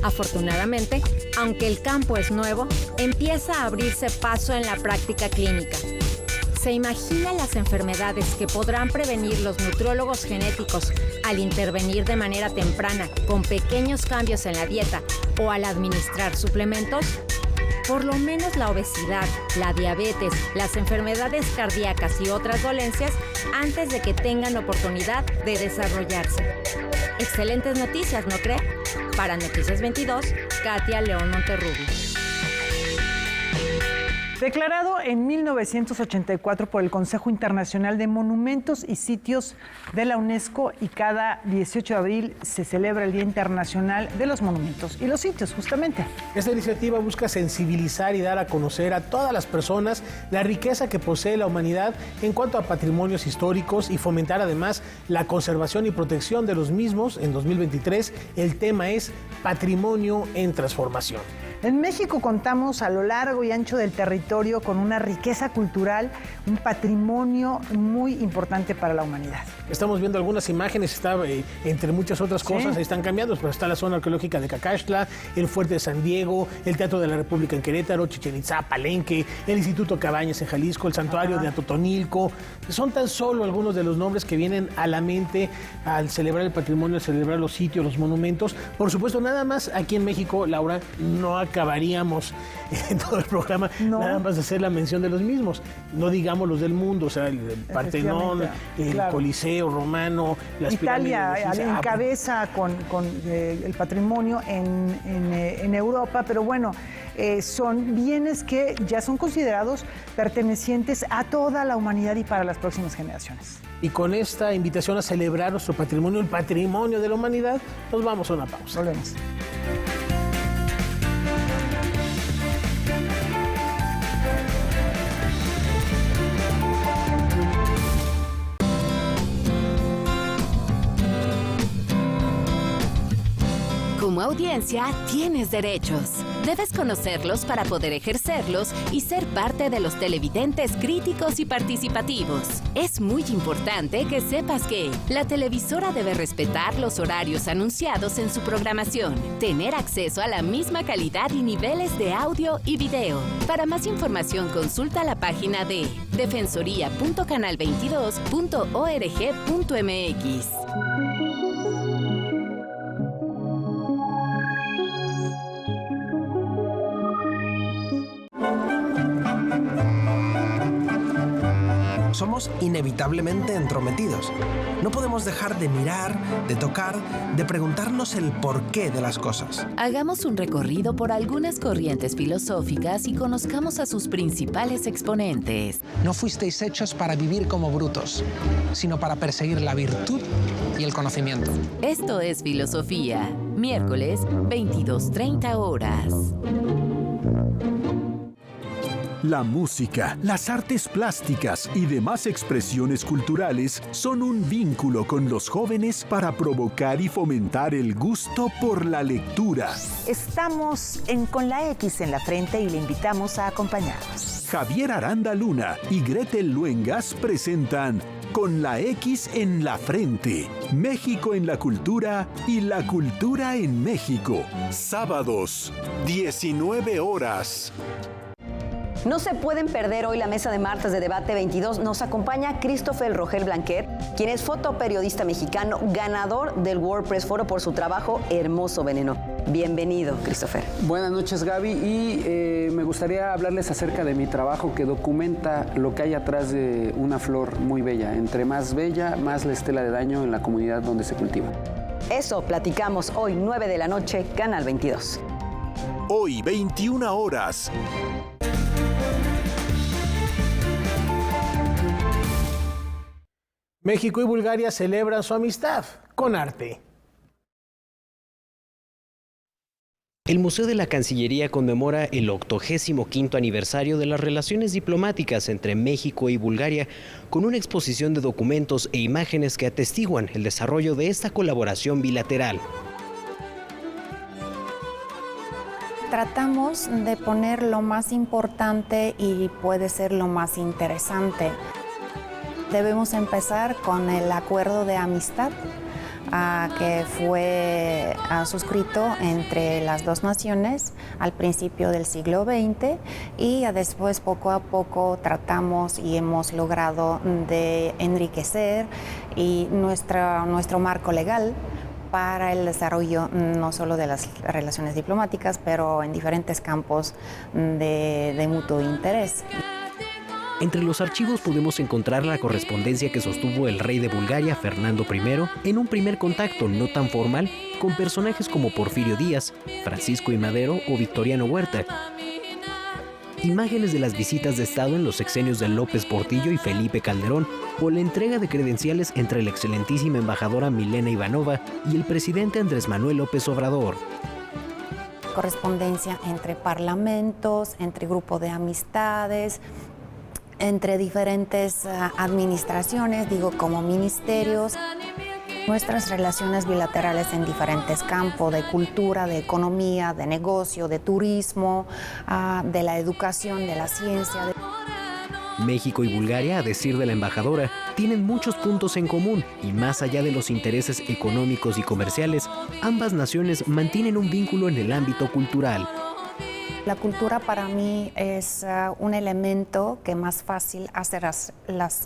Afortunadamente, aunque el campo es nuevo, empieza a abrirse paso en la práctica clínica. ¿Se imagina las enfermedades que podrán prevenir los nutriólogos genéticos al intervenir de manera temprana con pequeños cambios en la dieta o al administrar suplementos? Por lo menos la obesidad, la diabetes, las enfermedades cardíacas y otras dolencias antes de que tengan oportunidad de desarrollarse. Excelentes noticias, ¿no cree? Para Noticias 22, Katia León Monterrubio. Declarado en 1984 por el Consejo Internacional de Monumentos y Sitios de la UNESCO, y cada 18 de abril se celebra el Día Internacional de los Monumentos y los Sitios, justamente. Esta iniciativa busca sensibilizar y dar a conocer a todas las personas la riqueza que posee la humanidad en cuanto a patrimonios históricos y fomentar además la conservación y protección de los mismos. En 2023 el tema es Patrimonio en Transformación. En México contamos a lo largo y ancho del territorio con una riqueza cultural, un patrimonio muy importante para la humanidad. Estamos viendo algunas imágenes, está entre muchas otras cosas, ahí están cambiando, pero está la zona arqueológica de Cacaxtla, el Fuerte de San Diego, el Teatro de la República en Querétaro, Chichén Itzá, Palenque, el Instituto Cabañas en Jalisco, el Santuario de Atotonilco. Son tan solo algunos de los nombres que vienen a la mente al celebrar el patrimonio, al celebrar los sitios, los monumentos. Por supuesto, nada más aquí en México, Laura, no acabaríamos en todo el programa, nada más de hacer la mención de los mismos. No digamos los del mundo, o sea, el Partenón, el Coliseo Romano, las Italia pirámides. encabeza con el patrimonio en Europa, pero bueno, son bienes que ya son considerados pertenecientes a toda la humanidad y para las próximas generaciones. Y con esta invitación a celebrar nuestro patrimonio, el patrimonio de la humanidad, nos vamos a una pausa. Volvemos. Como audiencia, tienes derechos. Debes conocerlos para poder ejercerlos y ser parte de los televidentes críticos y participativos. Es muy importante que sepas que la televisora debe respetar los horarios anunciados en su programación, tener acceso a la misma calidad y niveles de audio y video. Para más información, consulta la página de defensoría.canal22.org.mx. Somos inevitablemente entrometidos. No podemos dejar de mirar, de tocar, de preguntarnos el porqué de las cosas. Hagamos un recorrido por algunas corrientes filosóficas y conozcamos a sus principales exponentes. No fuisteis hechos para vivir como brutos, sino para perseguir la virtud y el conocimiento. Esto es Filosofía, miércoles, 22:30 horas. La música, las artes plásticas y demás expresiones culturales son un vínculo con los jóvenes para provocar y fomentar el gusto por la lectura. Estamos con la X en la frente y le invitamos a acompañarnos. Javier Aranda Luna y Gretel Luengas presentan Con la X en la frente, México en la cultura y la cultura en México. Sábados, 19 horas. No se pueden perder hoy la mesa de martes de Debate 22. Nos acompaña Christopher Rogel Blanquet, quien es fotoperiodista mexicano, ganador del World Press Photo por su trabajo Hermoso Veneno. Bienvenido, Christopher. Buenas noches, Gaby, y me gustaría hablarles acerca de mi trabajo que documenta lo que hay atrás de una flor muy bella. Entre más bella, más la estela de daño en la comunidad donde se cultiva. Eso platicamos hoy, 9 de la noche, Canal 22. Hoy, 21 horas. México y Bulgaria celebran su amistad con arte. El Museo de la Cancillería conmemora el 85º aniversario de las relaciones diplomáticas entre México y Bulgaria, con una exposición de documentos e imágenes que atestiguan el desarrollo de esta colaboración bilateral. Tratamos de poner lo más importante y puede ser lo más interesante. Debemos empezar con el acuerdo de amistad. que fue suscrito entre las dos naciones al principio del siglo XX y después poco a poco tratamos y hemos logrado de enriquecer y nuestro marco legal para el desarrollo no solo de las relaciones diplomáticas, pero en diferentes campos de mutuo interés. Entre los archivos podemos encontrar la correspondencia que sostuvo el rey de Bulgaria, Fernando I, en un primer contacto no tan formal con personajes como Porfirio Díaz, Francisco I. Madero o Victoriano Huerta. Imágenes de las visitas de Estado en los sexenios de López Portillo y Felipe Calderón, o la entrega de credenciales entre la excelentísima embajadora Milena Ivanova y el presidente Andrés Manuel López Obrador. Correspondencia entre parlamentos, entre grupos de amistades, entre diferentes administraciones, como ministerios. Nuestras relaciones bilaterales en diferentes campos de cultura, de economía, de negocio, de turismo, de la educación, de la ciencia. México y Bulgaria, a decir de la embajadora, tienen muchos puntos en común y más allá de los intereses económicos y comerciales, ambas naciones mantienen un vínculo en el ámbito cultural. La cultura para mí es un elemento que más fácil hace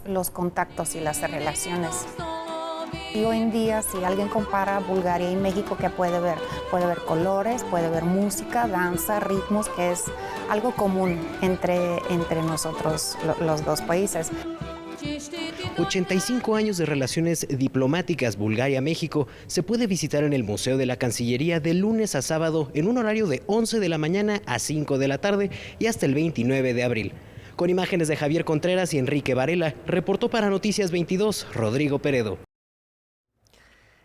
los contactos y las relaciones. Y hoy en día, si alguien compara Bulgaria y México, ¿qué puede ver? Puede ver colores, puede ver música, danza, ritmos, que es algo común entre nosotros, los dos países. 85 años de relaciones diplomáticas Bulgaria-México se puede visitar en el Museo de la Cancillería de lunes a sábado en un horario de 11 de la mañana a 5 de la tarde y hasta el 29 de abril. Con imágenes de Javier Contreras y Enrique Varela, reportó para Noticias 22, Rodrigo Peredo.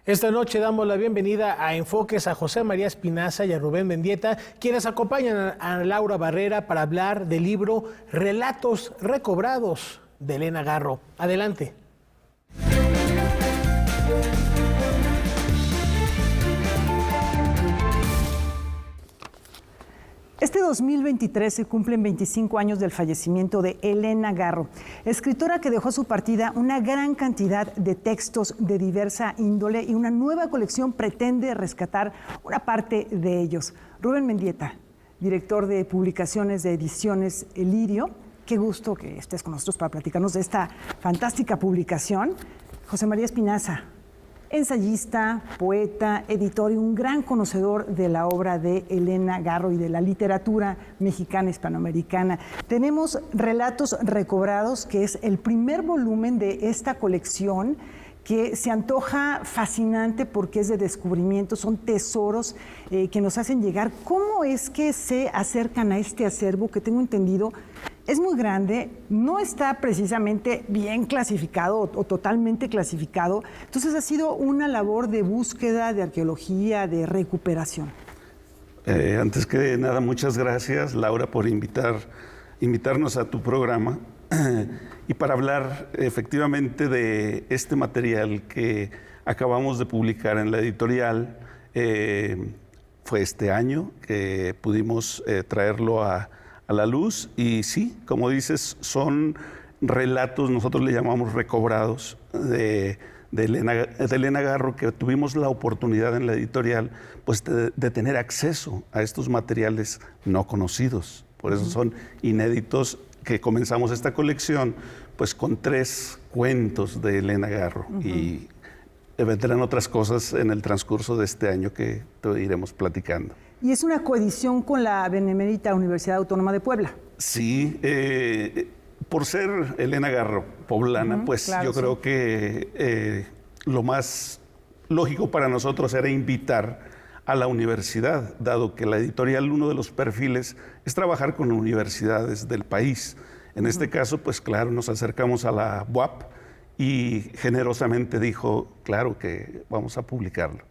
Esta noche damos la bienvenida a Enfoques a José María Espinaza y a Rubén Mendieta, quienes acompañan a Laura Barrera para hablar del libro Relatos Recobrados de Elena Garro. Adelante. Este 2023 se cumplen 25 años del fallecimiento de Elena Garro, escritora que dejó a su partida una gran cantidad de textos de diversa índole y una nueva colección pretende rescatar una parte de ellos. Rubén Mendieta, director de publicaciones de Ediciones El Lirio, qué gusto que estés con nosotros para platicarnos de esta fantástica publicación. José María Espinaza, ensayista, poeta, editor y un gran conocedor de la obra de Elena Garro y de la literatura mexicana hispanoamericana. Tenemos Relatos Recobrados, que es el primer volumen de esta colección que se antoja fascinante porque es de descubrimiento, son tesoros que nos hacen llegar. ¿Cómo es que se acercan a este acervo que tengo entendido es muy grande, no está precisamente bien clasificado o totalmente clasificado? Entonces ha sido una labor de búsqueda, de arqueología, de recuperación. Antes que nada, muchas gracias, Laura, por invitarnos a tu programa y para hablar efectivamente de este material que acabamos de publicar en la editorial. Fue este año que pudimos traerlo a la luz y sí, como dices, son relatos, nosotros le llamamos recobrados, de Elena Garro, que tuvimos la oportunidad en la editorial pues de tener acceso a estos materiales no conocidos. Por eso son inéditos, que comenzamos esta colección pues con 3 cuentos de Elena Garro y vendrán otras cosas en el transcurso de este año que te iremos platicando. Y es una coedición con la Benemérita Universidad Autónoma de Puebla. Sí, por ser Elena Garro poblana, pues claro, yo creo que lo más lógico para nosotros era invitar a la universidad, dado que la editorial, uno de los perfiles es trabajar con universidades del país. En este caso, pues claro, nos acercamos a la UAP y generosamente dijo, claro que vamos a publicarlo.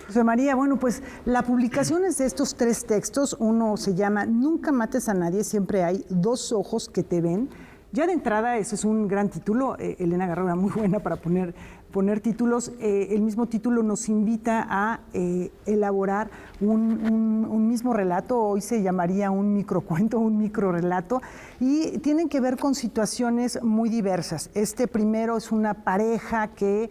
José María, bueno, pues la publicación es de estos 3 textos. Uno se llama Nunca mates a nadie, siempre hay 2 ojos que te ven. Ya de entrada, ese es un gran título. Elena Garro era muy buena para poner títulos. El mismo título nos invita a elaborar un mismo relato. Hoy se llamaría un microcuento, un microrelato. Y tienen que ver con situaciones muy diversas. Este primero es una pareja que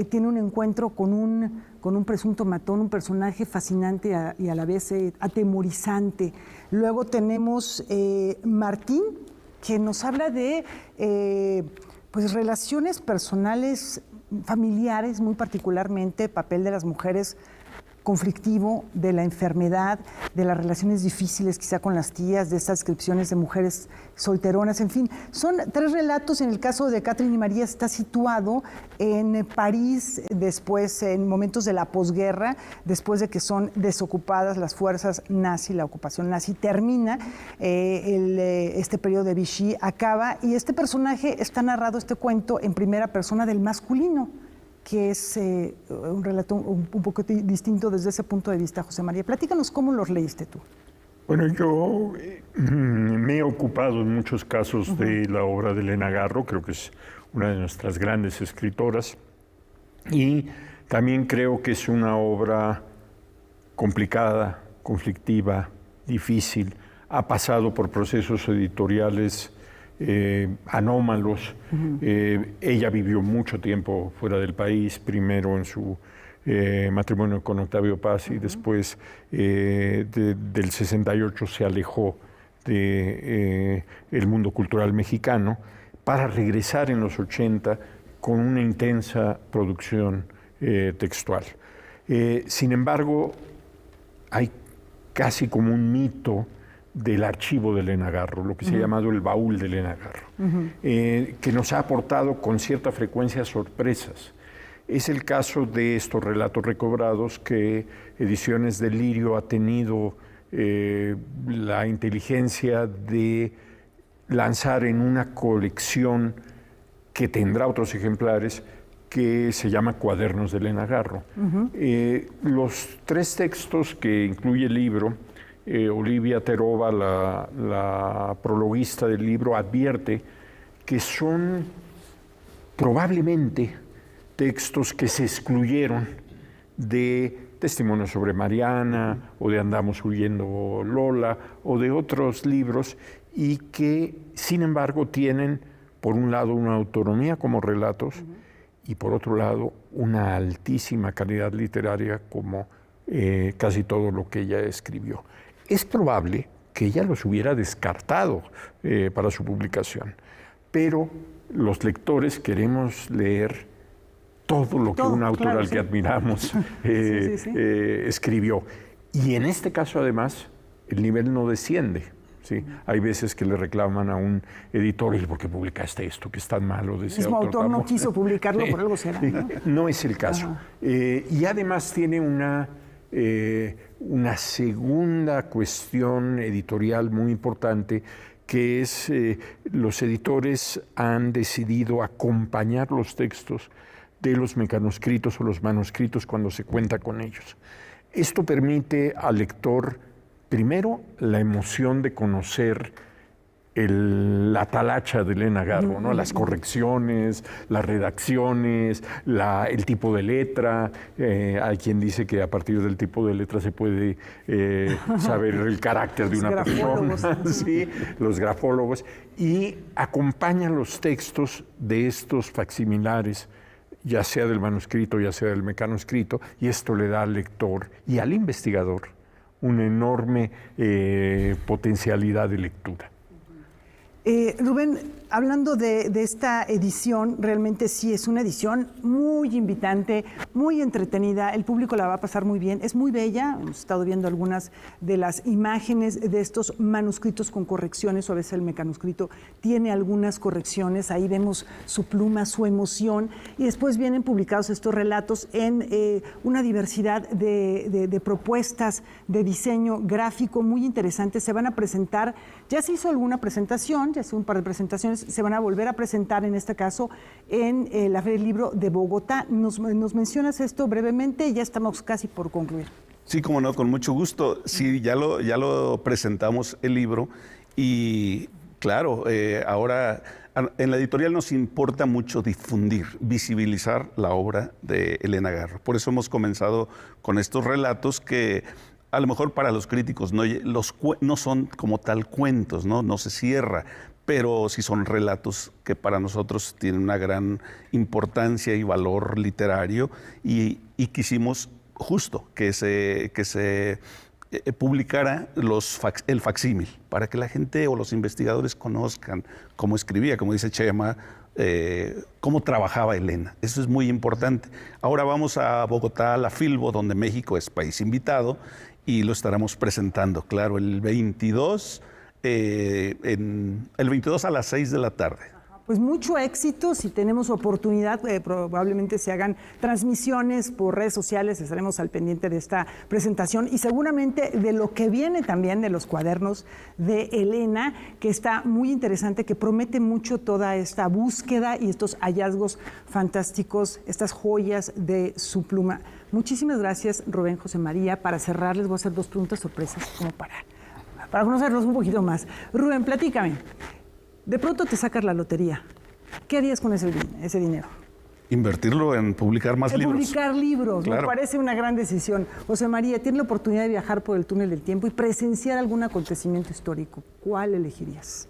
tiene un encuentro con un presunto matón, un personaje fascinante y a la vez atemorizante. Luego tenemos Martín, que nos habla de pues relaciones personales, familiares, muy particularmente, papel de las mujeres conflictivo, de la enfermedad, de las relaciones difíciles quizá con las tías, de estas descripciones de mujeres solteronas, en fin. Son 3 relatos. En el caso de Catherine y María está situado en París, después en momentos de la posguerra, después de que son desocupadas las fuerzas nazi, la ocupación nazi termina, este periodo de Vichy acaba y este personaje está narrado, este cuento, en primera persona del masculino, que es un relato un poco distinto desde ese punto de vista. José María, platícanos cómo los leíste tú. Bueno, yo me he ocupado en muchos casos de la obra de Elena Garro, creo que es una de nuestras grandes escritoras, y también creo que es una obra complicada, conflictiva, difícil, ha pasado por procesos editoriales anómalos. Ella vivió mucho tiempo fuera del país, primero en su matrimonio con Octavio Paz y después del 68 se alejó del mundo cultural mexicano para regresar en los 80 con una intensa producción textual. Sin embargo, hay casi como un mito del archivo de Elena Garro, lo que se ha llamado el baúl de Elena Garro, que nos ha aportado con cierta frecuencia sorpresas. Es el caso de estos relatos recobrados que Ediciones del Lirio ha tenido la inteligencia de lanzar en una colección que tendrá otros ejemplares, que se llama Cuadernos de Elena Garro. Los 3 textos que incluye el libro, Olivia Terova, la prologuista del libro, advierte que son probablemente textos que se excluyeron de Testimonios sobre Mariana o de Andamos huyendo Lola o de otros libros y que, sin embargo, tienen, por un lado, una autonomía como relatos y, por otro lado, una altísima calidad literaria como casi todo lo que ella escribió. Es probable que ella los hubiera descartado para su publicación, pero los lectores queremos leer todo lo que un autor al que admiramos escribió. Y en este caso, además, el nivel no desciende. ¿Sí? Hay veces que le reclaman a un editor, ¿y por qué publicaste esto que es tan malo de ese autor? El mismo autor no quiso publicarlo, por algo será, ¿no? No es el caso. Y además tiene una segunda cuestión editorial muy importante, que es los editores han decidido acompañar los textos de los mecanoscritos o los manuscritos cuando se cuenta con ellos. Esto permite al lector, primero, la emoción de conocer la talacha de Elena Garro, ¿no? Las correcciones, las redacciones, el tipo de letra. Hay quien dice que a partir del tipo de letra se puede saber el carácter de una persona, ¿sí? Los grafólogos, y acompañan los textos de estos facsimilares, ya sea del manuscrito, ya sea del mecanoscrito, y esto le da al lector y al investigador una enorme potencialidad de lectura. Rubén, hablando de esta edición, realmente sí es una edición muy invitante, muy entretenida, el público la va a pasar muy bien, es muy bella, hemos estado viendo algunas de las imágenes de estos manuscritos con correcciones, o a veces el mecanuscrito tiene algunas correcciones, ahí vemos su pluma, su emoción, y después vienen publicados estos relatos en una diversidad de propuestas de diseño gráfico muy interesantes. Se van a presentar, ya se hizo alguna presentación, ya hace un par de presentaciones, se van a volver a presentar en este caso en la Feria del Libro de Bogotá. ¿Nos mencionas esto brevemente? Ya estamos casi por concluir. Sí, como no, con mucho gusto. Sí, ya lo presentamos el libro y claro, ahora En la editorial nos importa mucho difundir, visibilizar la obra de Elena Garro. Por eso hemos comenzado con estos relatos que a lo mejor para los críticos no son como tal cuentos, no se cierra, pero sí son relatos que para nosotros tienen una gran importancia y valor literario y quisimos justo que se publicara el facsímil para que la gente o los investigadores conozcan cómo escribía, como dice Chema, cómo trabajaba Elena. Eso es muy importante. Ahora vamos a Bogotá, a la Filbo, donde México es país invitado, y lo estaremos presentando, claro, el 22 a las 6 de la tarde. Pues mucho éxito, si tenemos oportunidad, probablemente se hagan transmisiones por redes sociales, estaremos al pendiente de esta presentación y seguramente de lo que viene también de los cuadernos de Elena, que está muy interesante, que promete mucho toda esta búsqueda y estos hallazgos fantásticos, estas joyas de su pluma. Muchísimas gracias, Rubén, José María. Para cerrar, les voy a hacer 2 preguntas sorpresas como para conocerlos un poquito más. Rubén, platícame. De pronto te sacas la lotería. ¿Qué harías con ese dinero? Invertirlo en publicar más libros. Publicar libros, claro. Me parece una gran decisión. José María, tienes la oportunidad de viajar por el túnel del tiempo y presenciar algún acontecimiento histórico. ¿Cuál elegirías?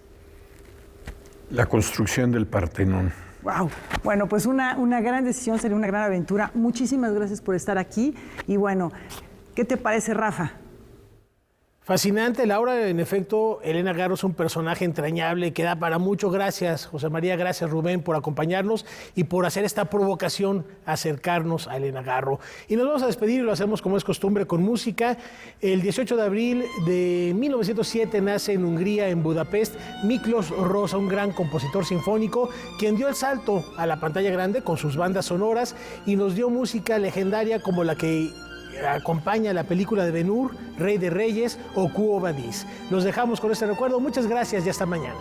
La construcción del Partenón. Wow. Bueno, pues una gran decisión, sería una gran aventura. Muchísimas gracias por estar aquí. Y bueno, ¿qué te parece, Rafa? Fascinante, Laura. En efecto, Elena Garro es un personaje entrañable que da para mucho. Gracias, José María, gracias, Rubén, por acompañarnos y por hacer esta provocación, acercarnos a Elena Garro. Y nos vamos a despedir y lo hacemos como es costumbre con música. El 18 de abril de 1907 nace en Hungría, en Budapest, Miklos Rozsa, un gran compositor sinfónico, quien dio el salto a la pantalla grande con sus bandas sonoras y nos dio música legendaria como la que acompaña la película de Ben-Hur, Rey de Reyes o Quo Vadis. Los dejamos con este recuerdo. Muchas gracias y hasta mañana.